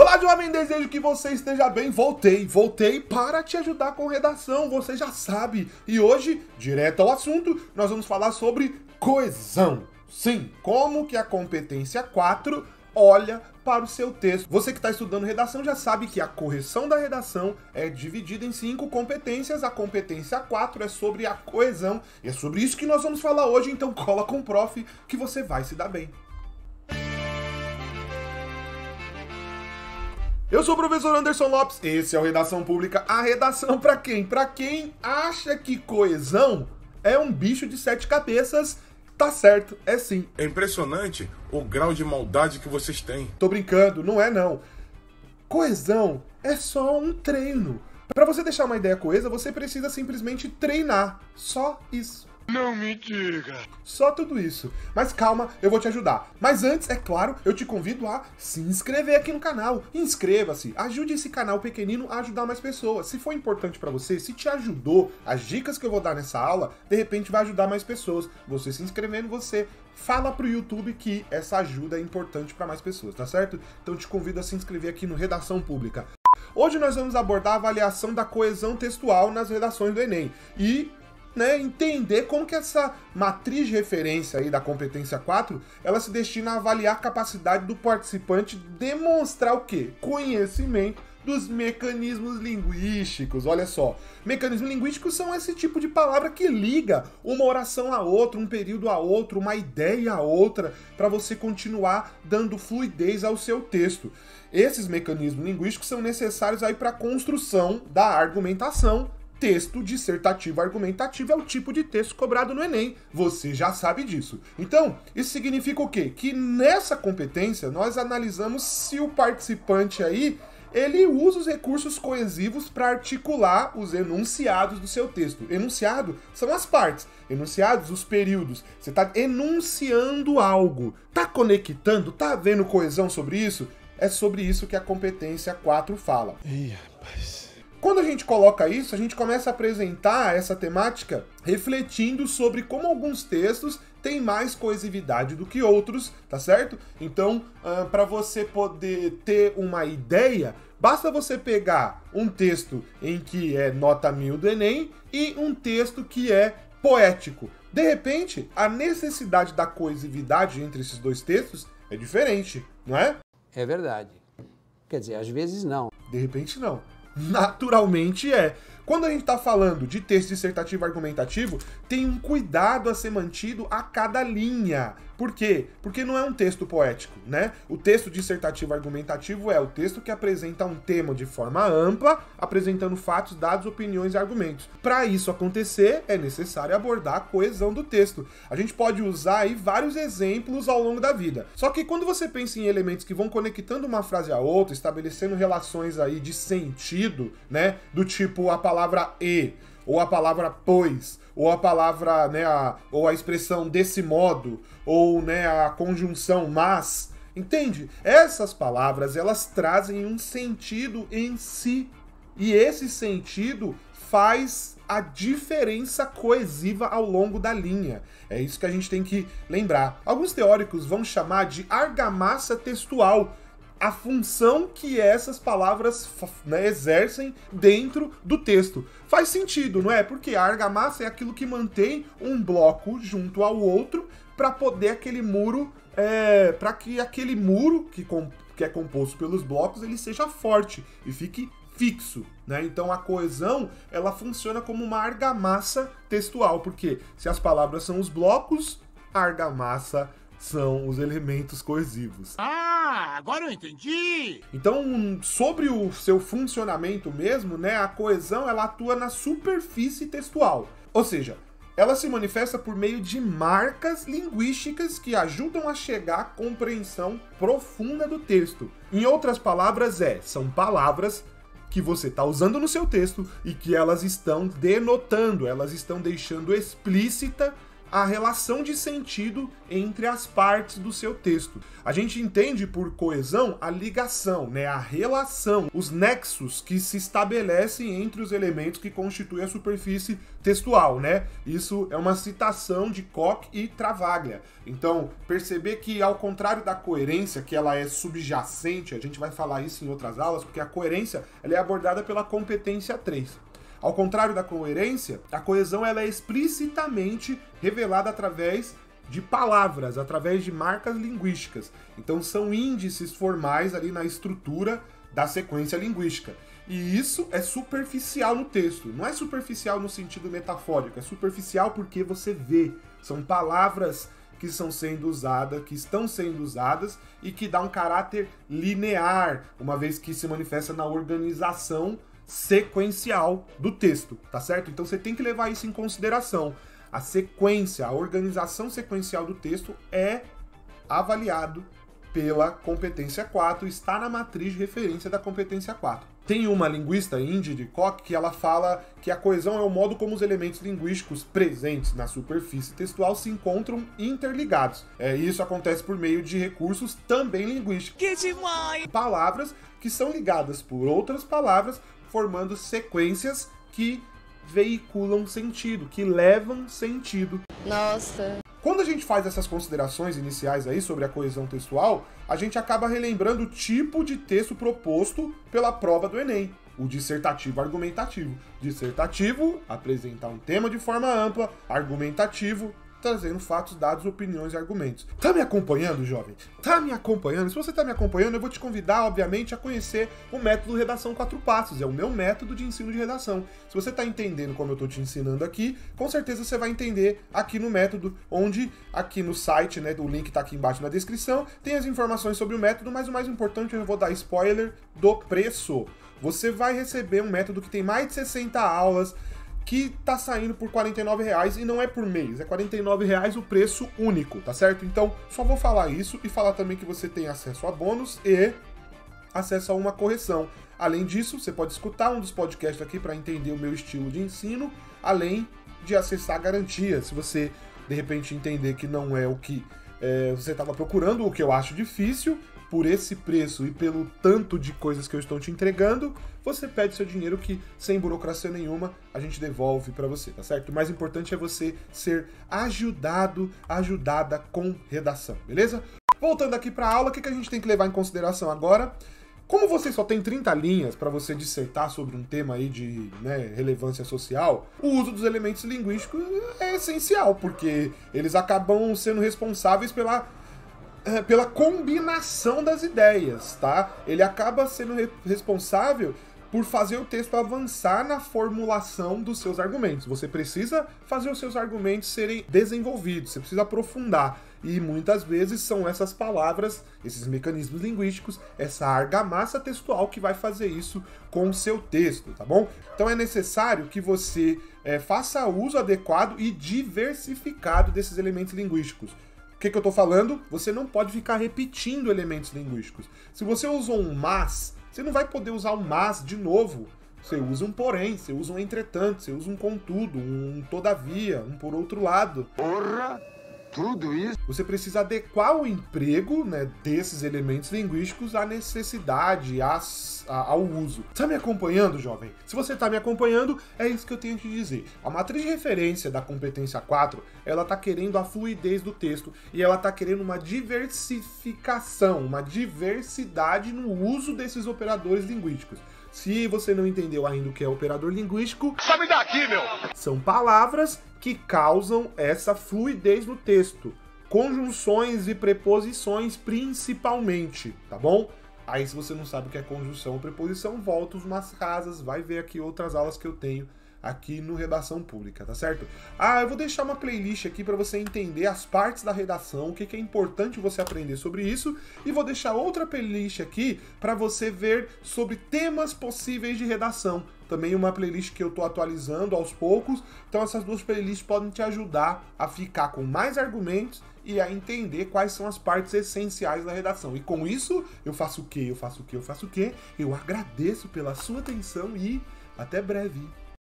Olá, jovem, desejo que você esteja bem. Voltei para te ajudar com redação, você já sabe. E hoje, direto ao assunto, nós vamos falar sobre coesão. Sim, como que a competência 4 olha para o seu texto. Você que está estudando redação já sabe que a correção da redação é dividida em 5 competências. A competência 4 é sobre a coesão. E é sobre isso que nós vamos falar hoje, então cola com o prof que você vai se dar bem. Eu sou o professor Anderson Lopes, esse é o Redação Pública. A redação pra quem? Pra quem acha que coesão é um bicho de 7 cabeças, tá certo, é sim. É impressionante o grau de maldade que vocês têm. Tô brincando, não é não. Coesão é só um treino. Pra você deixar uma ideia coesa, você precisa simplesmente treinar. Só isso. Não me diga. Só tudo isso. Mas calma, eu vou te ajudar. Mas antes, é claro, eu te convido a se inscrever aqui no canal. Inscreva-se, ajude esse canal pequenino a ajudar mais pessoas. Se for importante pra você, se te ajudou, as dicas que eu vou dar nessa aula, de repente vai ajudar mais pessoas. Você se inscrevendo, você fala pro YouTube que essa ajuda é importante pra mais pessoas, tá certo? Então eu te convido a se inscrever aqui no Redação Pública. Hoje nós vamos abordar a avaliação da coesão textual nas redações do Enem. E entender como que essa matriz de referência aí da competência 4, ela se destina a avaliar a capacidade do participante demonstrar o quê? Conhecimento dos mecanismos linguísticos. Olha só, mecanismos linguísticos são esse tipo de palavra que liga uma oração a outra, um período a outro, uma ideia a outra, para você continuar dando fluidez ao seu texto. Esses mecanismos linguísticos são necessários aí para a construção da argumentação. Texto dissertativo argumentativo é o tipo de texto cobrado no Enem, você já sabe disso. Então, isso significa o quê? Que nessa competência nós analisamos se o participante aí, ele usa os recursos coesivos para articular os enunciados do seu texto. Enunciado são as partes, enunciados os períodos. Você está enunciando algo, tá conectando, tá vendo coesão sobre isso? É sobre isso que a competência 4 fala. Ih, rapaz. Quando a gente coloca isso, a gente começa a apresentar essa temática refletindo sobre como alguns textos têm mais coesividade do que outros, tá certo? Então, para você poder ter uma ideia, basta você pegar um texto em que é nota 1000 do Enem e um texto que é poético. De repente, a necessidade da coesividade entre esses dois textos é diferente, não é? É verdade. Quer dizer, às vezes não. De repente não. Naturalmente é. Quando a gente está falando de texto dissertativo argumentativo, tem um cuidado a ser mantido a cada linha. Por quê? Porque não é um texto poético, né? O texto dissertativo argumentativo é o texto que apresenta um tema de forma ampla, apresentando fatos, dados, opiniões e argumentos. Para isso acontecer, é necessário abordar a coesão do texto. A gente pode usar aí vários exemplos ao longo da vida. Só que quando você pensa em elementos que vão conectando uma frase a outra, estabelecendo relações aí de sentido, né? Do tipo a palavra e, ou a palavra pois, ou a palavra, ou a expressão desse modo, ou a conjunção mas, entende? Essas palavras, elas trazem um sentido em si, e esse sentido faz a diferença coesiva ao longo da linha. É isso que a gente tem que lembrar. Alguns teóricos vão chamar de argamassa textual a função que essas palavras exercem dentro do texto. Faz sentido, não é? Porque a argamassa é aquilo que mantém um bloco junto ao outro para poder aquele muro, para que aquele muro que é composto pelos blocos, ele seja forte e fique fixo, né? Então a coesão, ela funciona como uma argamassa textual, porque se as palavras são os blocos, a argamassa são os elementos coesivos. Ah, agora eu entendi! Então, sobre o seu funcionamento mesmo, a coesão, ela atua na superfície textual. Ou seja, ela se manifesta por meio de marcas linguísticas que ajudam a chegar à compreensão profunda do texto. Em outras palavras, são palavras que você está usando no seu texto e que elas estão denotando, elas estão deixando explícita a relação de sentido entre as partes do seu texto. A gente entende por coesão a ligação, né, a relação, os nexos que se estabelecem entre os elementos que constituem a superfície textual, né? Isso é uma citação de Koch e Travaglia. Então, perceber que ao contrário da coerência, que ela é subjacente, a gente vai falar isso em outras aulas, porque a coerência ela é abordada pela competência 3. Ao contrário da coerência, a coesão ela é explicitamente revelada através de palavras, através de marcas linguísticas. Então são índices formais ali na estrutura da sequência linguística. E isso é superficial no texto. Não é superficial no sentido metafórico, é superficial porque você vê. São palavras que estão sendo usadas e que dá um caráter linear, uma vez que se manifesta na organização sequencial do texto, tá certo? Então você tem que levar isso em consideração. A sequência, a organização sequencial do texto é avaliado pela competência 4, está na matriz de referência da competência 4. Tem uma linguista, Ingrid Koch, que ela fala que a coesão é o modo como os elementos linguísticos presentes na superfície textual se encontram interligados. Isso acontece por meio de recursos também linguísticos. Que demais! Palavras que são ligadas por outras palavras, formando sequências que veiculam sentido, que levam sentido. Nossa! Quando a gente faz essas considerações iniciais aí sobre a coesão textual, a gente acaba relembrando o tipo de texto proposto pela prova do Enem, o dissertativo argumentativo. Dissertativo, apresentar um tema de forma ampla, argumentativo, trazendo fatos, dados, opiniões e argumentos. Tá me acompanhando, jovem? Tá me acompanhando? Se você tá me acompanhando, eu vou te convidar, obviamente, a conhecer o método Redação 4 Passos. É o meu método de ensino de redação. Se você tá entendendo como eu tô te ensinando aqui, com certeza você vai entender aqui no método, onde aqui no site, né, o link tá aqui embaixo na descrição, tem as informações sobre o método, mas o mais importante, eu vou dar spoiler do preço. Você vai receber um método que tem mais de 60 aulas, que tá saindo por R$49 e não é por mês, é R$49 o preço único, tá certo? Então, só vou falar isso e falar também que você tem acesso a bônus e acesso a uma correção. Além disso, você pode escutar um dos podcasts aqui para entender o meu estilo de ensino, além de acessar a garantia. Se você, de repente, entender que não é o que você estava procurando, o que eu acho difícil, por esse preço e pelo tanto de coisas que eu estou te entregando, você pede seu dinheiro que, sem burocracia nenhuma, a gente devolve para você, tá certo? O mais importante é você ser ajudada com redação, beleza? Voltando aqui para a aula, o que a gente tem que levar em consideração agora? Como você só tem 30 linhas para você dissertar sobre um tema aí de relevância social, o uso dos elementos linguísticos é essencial, porque eles acabam sendo responsáveis pela combinação das ideias, tá? Ele acaba sendo responsável por fazer o texto avançar na formulação dos seus argumentos. Você precisa fazer os seus argumentos serem desenvolvidos, você precisa aprofundar. E muitas vezes são essas palavras, esses mecanismos linguísticos, essa argamassa textual que vai fazer isso com o seu texto, tá bom? Então é necessário que você faça uso adequado e diversificado desses elementos linguísticos. O que eu tô falando? Você não pode ficar repetindo elementos linguísticos. Se você usou um mas, você não vai poder usar um mas de novo. Você usa um porém, você usa um entretanto, você usa um contudo, um todavia, um por outro lado. Porra! Tudo isso? Você precisa adequar o emprego, desses elementos linguísticos à necessidade, ao uso. Tá me acompanhando, jovem? Se você tá me acompanhando, é isso que eu tenho que dizer. A matriz de referência da competência 4, ela tá querendo a fluidez do texto e ela tá querendo uma diversificação, uma diversidade no uso desses operadores linguísticos. Se você não entendeu ainda o que é operador linguístico, sabe daqui, meu! São palavras que causam essa fluidez no texto. Conjunções e preposições principalmente, tá bom? Aí se você não sabe o que é conjunção ou preposição, volta umas casas, vai ver aqui outras aulas que eu tenho aqui no Redação Pública, tá certo? Eu vou deixar uma playlist aqui para você entender as partes da redação, o que é importante você aprender sobre isso, e vou deixar outra playlist aqui para você ver sobre temas possíveis de redação. Também uma playlist que eu tô atualizando aos poucos, então essas duas playlists podem te ajudar a ficar com mais argumentos e a entender quais são as partes essenciais da redação. E com isso, eu faço o quê? Eu agradeço pela sua atenção e até breve.